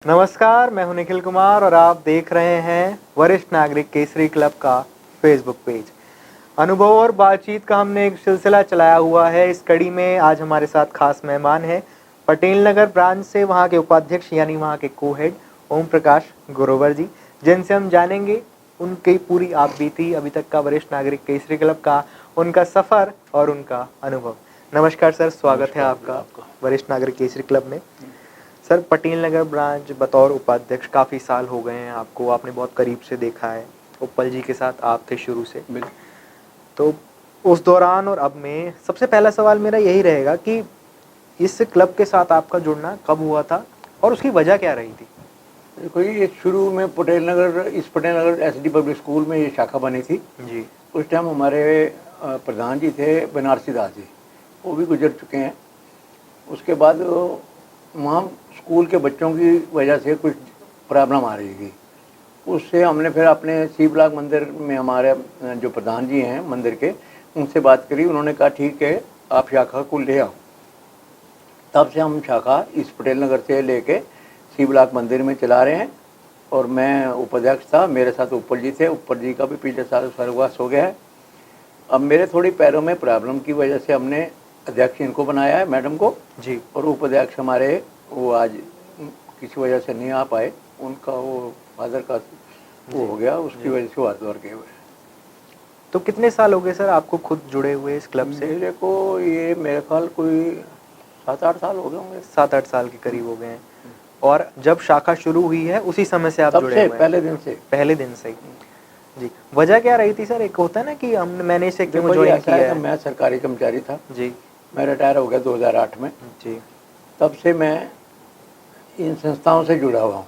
नमस्कार, मैं हूं निखिल कुमार और आप देख रहे हैं वरिष्ठ नागरिक केसरी क्लब का फेसबुक पेज। अनुभव और बातचीत का हमने एक सिलसिला चलाया हुआ है। इस कड़ी में आज हमारे साथ खास मेहमान हैं पटेल नगर ब्रांच से वहां के उपाध्यक्ष यानी वहां के को-हेड ओम प्रकाश ग्रोवर जी, जिनसे हम जानेंगे उनकी पूरी आप बीती अभी तक का वरिष्ठ नागरिक केसरी क्लब का, उनका सफ़र और उनका अनुभव। नमस्कार सर, स्वागत है आपका वरिष्ठ नागरिक केसरी क्लब में। सर, पटेल नगर ब्रांच बतौर उपाध्यक्ष काफ़ी साल हो गए हैं आपको, आपने बहुत करीब से देखा है। उपल जी के साथ आप थे शुरू से। तो उस दौरान और अब में सबसे पहला सवाल मेरा यही रहेगा कि इस क्लब के साथ आपका जुड़ना कब हुआ था और उसकी वजह क्या रही थी? देखो ये शुरू में Patel Nagar SD public school में ये शाखा बनी थी जी। उस टाइम हमारे प्रधान जी थे बनारसी दास जी, वो भी गुजर चुके हैं। उसके बाद वहाँ स्कूल के बच्चों की वजह से कुछ प्रॉब्लम आ रही थी। उससे हमने फिर अपने सी ब्लॉक मंदिर में हमारे जो प्रधान जी हैं मंदिर के, उनसे बात करी। उन्होंने कहा ठीक है, आप शाखा को ले आओ। तब से हम शाखा इस पटेल नगर से लेके सी ब्लॉक मंदिर में चला रहे हैं। और मैं उपाध्यक्ष था, मेरे साथ ऊपर जी थे। ऊपर जी का भी पिछले साल स्वर्गवास हो गया है। अब मेरे थोड़ी पैरों में प्रॉब्लम की वजह से हमने अध्यक्ष इनको बनाया है, मैडम को जी। और उपाध्यक्ष हमारे वो आज किसी वजह से नहीं आ पाए। उनका वो फादर का वो हो गया, उसकी वजह से वो हाथ गए हुए। तो कितने साल हो गए सर आपको खुद जुड़े हुए इस क्लब से? मेरे को ये मेरे ख्याल कोई 7-8 साल हो गए होंगे। 7-8 साल के करीब हो गए हैं। और जब शाखा शुरू हुई है उसी समय से आप तब जुड़े से हुए हैं? पहले दिन से। पहले दिन से ही। जी, वजह क्या रही थी सर? एक होता है ना कि मैंने इसे क्यों देखो ये ज्वाइन ऐसा है किया कि है? मैं सरकारी कर्मचारी था। जी। मैं रिटायर हो गया 2008 में। जी। तब से मैं इन संस्थाओं से जुड़ा हुआ हूँ,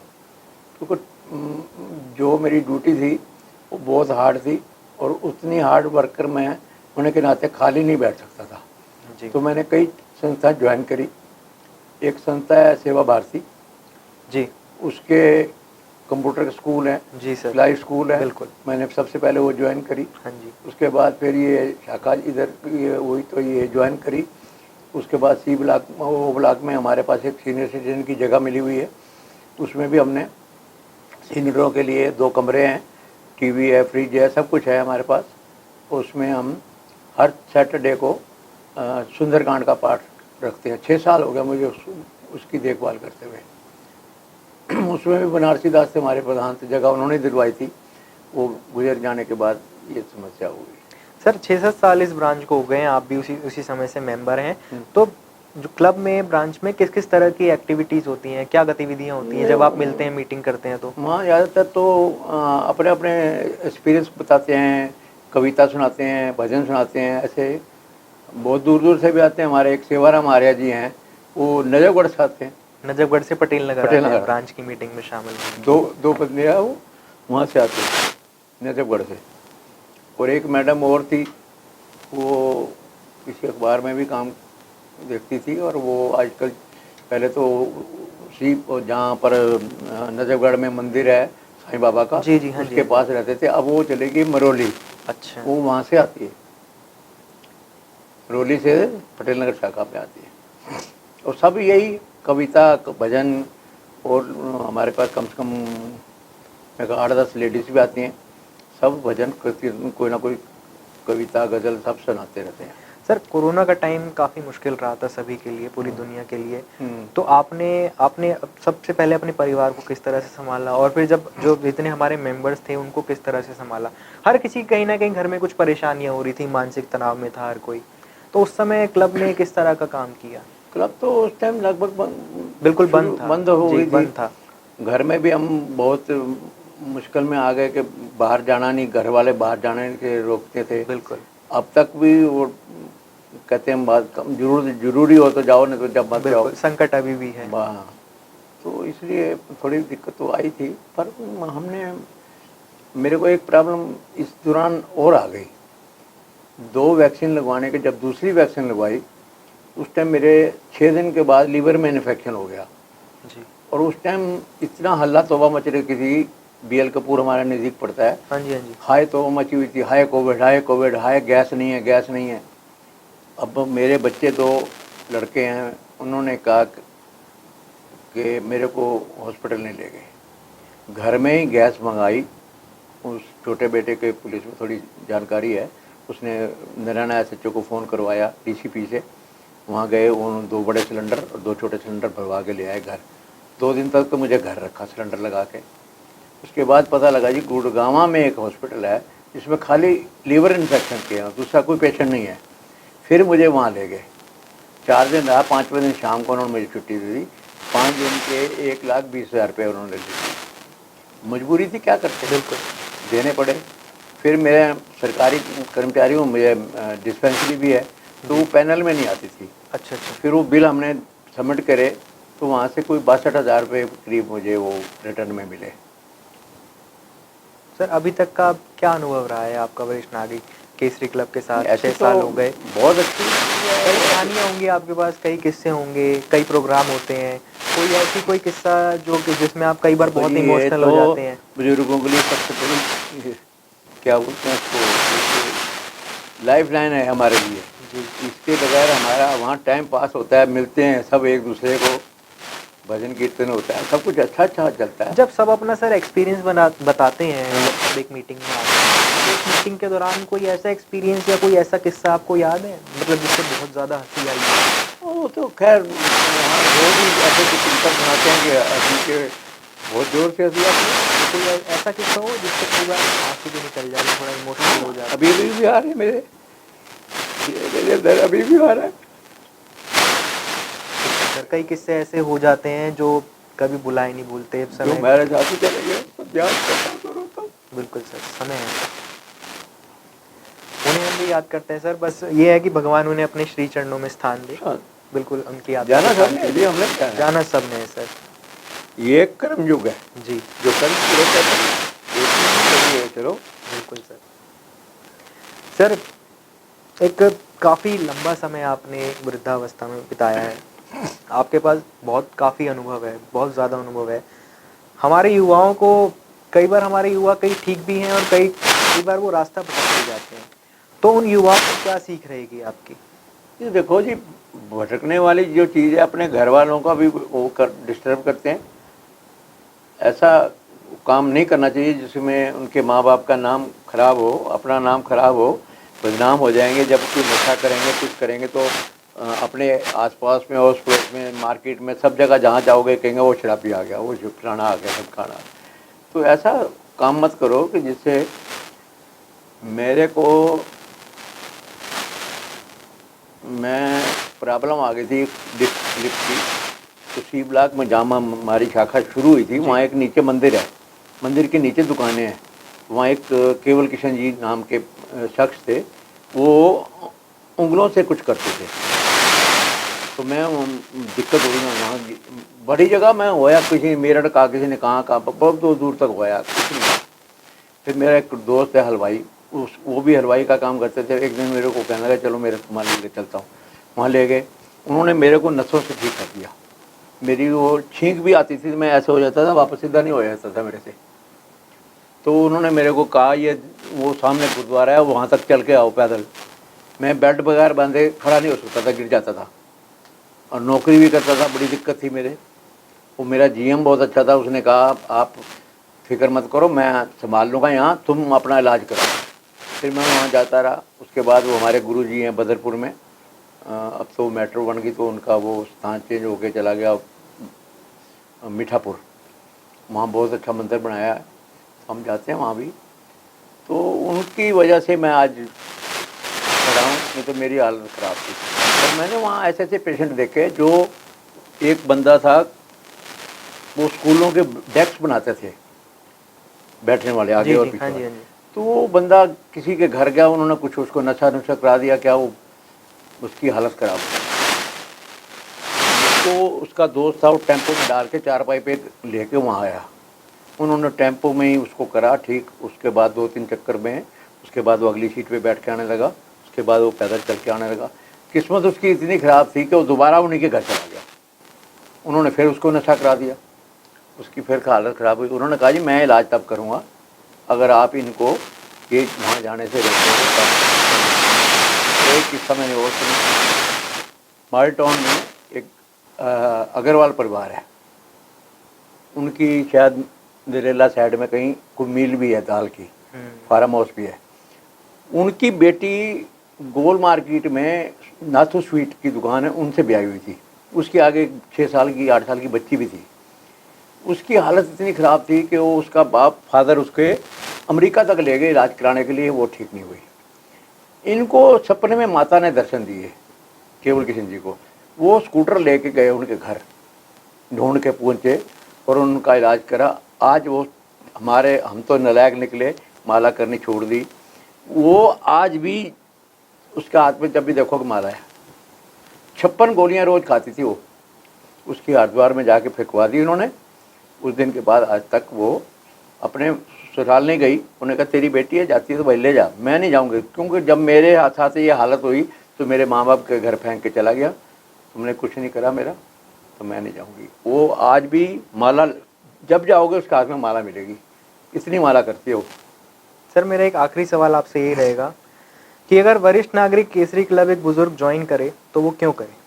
क्योंकि जो मेरी ड्यूटी थी वो बहुत हार्ड थी और उतनी हार्ड वर्कर मैं होने के नाते खाली नहीं बैठ सकता था। जी। तो मैंने कई संस्था ज्वाइन करी। एक संस्था है सेवा भारती जी। उसके कंप्यूटर स्कूल है, जी सर। सिलाई स्कूल है। बिल्कुल। मैंने सबसे पहले वो ज्वाइन करी। हाँ जी। उसके बाद फिर ये शाखा इधर ये हुई तो ये ज्वाइन करी। उसके बाद सी ब्लॉक वो ब्लॉक में हमारे पास एक सीनियर सिटीजन की जगह मिली हुई है, उसमें भी हमने सीनियरों के लिए 2 कमरे हैं, टीवी है, फ्रिज है, सब कुछ है हमारे पास। उसमें हम हर सैटरडे को सुंदरकांड का पाठ रखते हैं। 6 साल हो गया मुझे उसकी देखभाल करते हुए। उसमें भी बनारसी दास से हमारे प्रधान थे, जगह उन्होंने दिलवाई थी। वो गुजर जाने के बाद ये समस्या हो गई। सर 6-7 साल इस ब्रांच को हो गए हैं, आप भी उसी उसी समय से मेंबर हैं। तो जो क्लब में ब्रांच में किस किस तरह की एक्टिविटीज़ होती हैं, क्या गतिविधियाँ होती हैं जब आप मिलते हैं, मीटिंग करते हैं तो? वहाँ ज़्यादातर तो अपने अपने एक्सपीरियंस बताते हैं, कविता सुनाते हैं, भजन सुनाते हैं। ऐसे बहुत दूर दूर से भी आते हैं। हमारे एक सेवाराम आर्या जी हैं, वो नजफगढ़ से आते हैं। नजफगढ़ से पटेल नगर पटेल आते हैं नगर ब्रांच की मीटिंग में शामिल होने। दो बंदे हैं, वो वहाँ से आते हैं नजफगढ़ से। और एक मैडम और थी, वो किसी अखबार में भी काम देखती थी। और वो आजकल पहले तो उसी जहाँ पर नजफगढ़ में मंदिर है साईं बाबा का, जी, जी, हाँ जी, उसके हाँ जी। पास रहते थे। अब वो चले गई मरोली, अच्छा। वो वहाँ से आती है, मरोली से पटेल नगर शाखा पे आती है। और सब यही कविता भजन। और हमारे पास कम से कम 8-10 लेडीज़ भी आती हैं। सब भजन कीर्तन, कोई ना कोई कविता गज़ल सब सुनाते रहते हैं। सर कोरोना का टाइम काफ़ी मुश्किल रहा था सभी के लिए, पूरी दुनिया के लिए। तो आपने आपने सबसे पहले अपने परिवार को किस तरह से संभाला और फिर जब जो जितने हमारे मेंबर्स थे उनको किस तरह से संभाला? हर किसी कहीं न कहीं घर में कुछ परेशानियाँ हो रही थी, मानसिक तनाव में था हर कोई। तो उस समय क्लब ने किस तरह का काम किया? क्लब तो उस टाइम लगभग बिल्कुल बंद था। बंद हो जी, गई थी। बंद था। घर में भी हम बहुत मुश्किल में आ गए कि बाहर जाना नहीं, घर वाले बाहर जाने के रोकते थे। बिल्कुल। अब तक भी वो कहते हैं बात कम जरूरी हो तो जाओ, नहीं तो जब मत जाओ। बिल्कुल, संकट अभी भी है। हाँ, तो इसलिए थोड़ी दिक्कत तो आई थी। पर हमने मेरे को एक प्रॉब्लम इस दौरान और आ गई। 2 वैक्सीन लगवाने के जब दूसरी वैक्सीन लगवाई, उस टाइम मेरे 6 दिन के बाद लीवर में इन्फेक्शन हो गया। जी। और उस टाइम इतना हल्ला तौबा मच रही थी। बीएल कपूर हमारा नज़दीक पड़ता है। हाँ जी, हाँ जी। हाय तौबा मची हुई थी, हाय कोविड, हाय कोविड, हाय गैस नहीं है, गैस नहीं है। अब मेरे बच्चे 2 लड़के हैं, उन्होंने कहा कि मेरे को हॉस्पिटल नहीं ले गए। घर में ही गैस मंगाई। उस छोटे बेटे के पुलिस में थोड़ी जानकारी है, उसने नारायण SHO को फ़ोन करवाया DCP से। वहाँ गए, उन्होंने 2 बड़े सिलेंडर और 2 छोटे सिलेंडर भरवा के ले आए घर। 2 दिन तक तो मुझे घर रखा सिलेंडर लगा के। उसके बाद पता लगा जी गुड़गांव में एक हॉस्पिटल है जिसमें खाली लीवर इन्फेक्शन के हैं, दूसरा कोई पेशेंट नहीं है। फिर मुझे वहाँ ले गए। 4 दिन रहा, 5वें दिन शाम को उन्होंने मुझे छुट्टी दे दी। 5 दिन के 1,20,000 रुपये उन्होंने ले ली। मजबूरी थी, क्या करते, बिल्कुल देने पड़े। फिर मेरे सरकारी कर्मचारी हूँ, मुझे डिस्पेंसरी भी है, तो वो पैनल में नहीं आती थी। अच्छा अच्छा। फिर वो बिल हमने सबमिट करे तो वहाँ से कोई 62,000 रुपये करीब मुझे वो रिटर्न में मिले। सर अभी तक का क्या अनुभव रहा है आपका वरिष्ठ नागरिक केसरी क्लब के साथ? ऐसे 6 साल तो हो गए, बहुत अच्छी कई कहानियाँ होंगी आपके पास, कई किस्से होंगे, कई प्रोग्राम होते हैं, कोई ऐसी कोई किस्सा जो कि जिसमें आप कई बार बहुत इमोशनल हो जाते हैं? बुजुर्गों के लिए सबसे बड़ी क्या बोलते हैं उसको, लाइफ लाइन है हमारे लिए जी। इसके बगैर हमारा वहाँ टाइम पास होता है, मिलते हैं सब एक दूसरे को, भजन कीर्तन होता है, सब कुछ अच्छा अच्छा चलता है। जब सब अपना सर एक्सपीरियंस बताते हैं एक मीटिंग में आते हैं, तो इस मीटिंग के दौरान कोई ऐसा एक्सपीरियंस या कोई ऐसा किस्सा आपको याद है, मतलब जिससे बहुत ज़्यादा हंसी आई है? वो तो खैर वहाँ रोज ही ऐसे कुछ चिंतन सुनाते हैं कि हंसी के बहुत जोर से हंसी आती है। कोई ऐसा किस्सा हो जिससे कई बार आंसू भी निकल जाए, थोड़ा इमोशनल हो जाए? अभी भी आ रहे हैं मेरे अंदर, अभी भी आ रहा है सर। कई किस्से ऐसे हो जाते हैं जो कभी बुलाए नहीं भूलते जो मेरे साथ चले गए, तो याद करता हूँ तो रोता हूँ। बिल्कुल सर, समय है, उन्हें हम भी याद करते हैं सर। बस ये है कि भगवान उन्हें अपने श्री चरणों में स्थान दे। बिल्कुल उनकी याद जाना सबने, ये हमने जाना सबने है सर। ये एक कर्म युग है जी, जो कर्म पूरे करते हैं, चलो। बिल्कुल सर। सर एक काफ़ी लंबा समय आपने वृद्धावस्था में बिताया है, आपके पास बहुत काफ़ी अनुभव है, बहुत ज़्यादा अनुभव है। हमारे युवाओं को कई बार, हमारे युवा कई ठीक भी हैं और कई बार वो रास्ता भटकते जाते हैं, तो उन युवाओं को क्या सीख रहेगी आपकी? ये देखो जी, भटकने वाली जो चीज़ है अपने घर वालों का भी वो डिस्टर्ब करते हैं। ऐसा काम नहीं करना चाहिए जिसमें उनके माँ बाप का नाम खराब हो, अपना नाम खराब हो, बदनाम हो जाएंगे। जब कोई नशा करेंगे, कुछ करेंगे तो अपने आसपास में, अड़ोस पड़ोस में, मार्केट में, सब जगह जहाँ जाओगे कहेंगे वो शराबी आ गया, वो फलाना आ गया, सब खाना। तो ऐसा काम मत करो कि जिससे मेरे को मैं प्रॉब्लम आ गई थी लिफ्ट की। तो C ब्लॉक में जहाँ हमारी शाखा शुरू हुई थी, वहाँ एक नीचे मंदिर है, मंदिर के नीचे दुकानें हैं। वहाँ एक केवल किशन जी नाम के शख्स थे, वो उंगलों से कुछ करते थे। तो मैं दिक्कत हुई ना, वहाँ बड़ी जगह मैं होया, किसी मेरठ का, किसी ने कहाँ बहुत दूर दूर तक होया, कुछ नहीं। फिर मेरा एक दोस्त है हलवाई, वो भी हलवाई का काम करते थे। एक दिन मेरे को कहने लगा चलो मेरे तुम्हारे ले चलता हूँ। वहाँ ले गए, उन्होंने मेरे को नसों से ठीक कर दिया। मेरी वो छींक भी आती थी, मैं ऐसे हो जाता था, वापस सीधा नहीं हो जाता था मेरे से। तो उन्होंने मेरे को कहा ये वो सामने गुरुद्वारा है, वहाँ तक चल के आओ पैदल। मैं बेड बगैर बांधे खड़ा नहीं हो सकता था, गिर जाता था। और नौकरी भी करता था, बड़ी दिक्कत थी मेरे। वो मेरा GM बहुत अच्छा था, उसने कहा आप फिक्र मत करो, मैं संभाल लूँगा यहाँ, तुम अपना इलाज कराओ। फिर मैं वहाँ जाता रहा। उसके बाद वो हमारे गुरुजी हैं बदरपुर में, अब तो मेट्रो बन गई तो उनका वो स्थान चेंज होके चला गया मीठापुर। वहाँ बहुत अच्छा मंदिर बनाया है, हम जाते हैं वहाँ भी। तो उनकी वजह से मैं आज खड़ा हूँ, नहीं तो मेरी हालत ख़राब थी। और मैंने वहाँ ऐसे ऐसे पेशेंट देखे, जो एक बंदा था वो स्कूलों के डेस्क बनाते थे, बैठने वाले आगे और पीछे। तो वो बंदा किसी के घर गया, उन्होंने कुछ उसको नशा नुशा करा दिया, क्या वो उसकी हालत ख़राब हो। तो उसका दोस्त था, वो टेम्पो में डाल के 4 पाई पे लेके वहाँ आया। उन्होंने टेम्पो में ही उसको करा ठीक। उसके बाद 2-3 चक्कर में, उसके बाद वो अगली सीट पे बैठ के आने लगा। उसके बाद वो पैदल चल के आने लगा। किस्मत उसकी इतनी ख़राब थी कि वो दोबारा उन्हीं के घर चला गया। उन्होंने फिर उसको नशा करा दिया, उसकी फिर हालत ख़राब हुई। उन्होंने कहा जी मैं इलाज तब करूँगा अगर आप इनको ये वहाँ जाने से रोकते हो तब। एक किस्सा मैंने और सुना, माल टाउन में एक अग्रवाल परिवार है, उनकी शायद नरेला साइड में कहीं कोई मिल भी है दाल की, फार्म हाउस भी है। उनकी बेटी गोल मार्केट में नाथू स्वीट की दुकान है, उनसे ब्याही हुई थी। उसके आगे 6 साल की 8 साल की बच्ची भी थी। उसकी हालत इतनी ख़राब थी कि वो उसका बाप फादर उसके अमेरिका तक ले गए इलाज कराने के लिए, वो ठीक नहीं हुई। इनको सपने में माता ने दर्शन दिए, केवल किशन जी को। वो स्कूटर लेके गए उनके घर, ढूंढ के पहुँचे और उनका इलाज करा। आज वो हम तो नालायक निकले, माला करनी छोड़ दी। वो आज भी उसके हाथ में जब भी देखो कि माला है। 56 गोलियां रोज़ खाती थी वो। उसकी हरिद्वार में जाके फेंकवा दी उन्होंने। उस दिन के बाद आज तक वो अपने ससुराल नहीं गई। उन्होंने कहा तेरी बेटी है, जाती है तो भाई ले जा, मैं नहीं जाऊँगी, क्योंकि जब मेरे साथ ये हालत हुई तो मेरे माँ बाप के घर फेंक के चला गया, तुमने कुछ नहीं करा मेरा, तो मैं नहीं जाऊँगी। वो आज भी माला, जब जाओगे उसके हाथ में माला मिलेगी, इतनी माला करती है वो। सर मेरा एक आखिरी सवाल आपसे यही रहेगा कि अगर वरिष्ठ नागरिक केसरी क्लब एक बुजुर्ग ज्वाइन करे तो वो क्यों करे?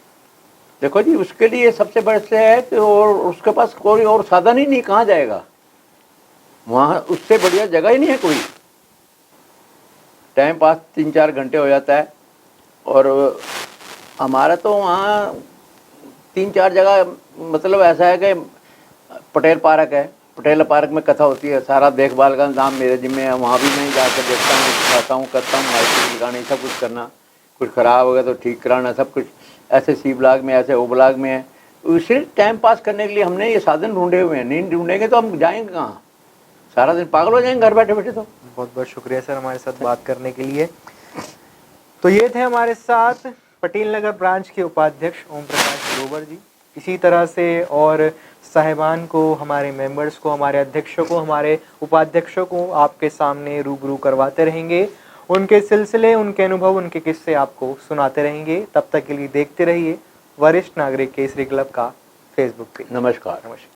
देखो जी, उसके लिए सबसे बड़े से है कि और उसके पास कोई और साधन ही नहीं, कहाँ जाएगा, वहाँ उससे बढ़िया जगह ही नहीं है कोई। टाइम पास 3-4 घंटे हो जाता है। और हमारा तो वहाँ 3-4 जगह, मतलब ऐसा है कि पटेल पार्क है, पटेल पार्क में कथा होती है, सारा देखभाल का इंतजाम मेरे जिम्मे है। वहाँ भी मैं जाकर देखता हूँ, खाता हूँ, करता हूँ, माइक लगाने, सब कुछ करना। कुछ ख़राब हो गया तो ठीक कराना, सब कुछ। ऐसे सी ब्लॉक में, ऐसे ओ ब्लॉक में है। उसे टाइम पास करने के लिए हमने ये साधन ढूंढे हुए हैं। नहीं ढूंढेंगे तो हम जाएंगे कहाँ? सारा दिन पागल हो जाएंगे घर बैठे बैठे। तो बहुत बहुत शुक्रिया सर हमारे साथ बात करने के लिए। तो ये थे हमारे साथ पटेल नगर ब्रांच के उपाध्यक्ष ओम प्रकाश ग्रोवर जी। इसी तरह से और साहिबान को, हमारे मेंबर्स को, हमारे अध्यक्षों को, हमारे उपाध्यक्षों को आपके सामने रूबरू करवाते रहेंगे। उनके सिलसिले, उनके अनुभव, उनके किस्से आपको सुनाते रहेंगे। तब तक के लिए देखते रहिए वरिष्ठ नागरिक केसरी क्लब का फेसबुक पेज। नमस्कार। नमस्कार।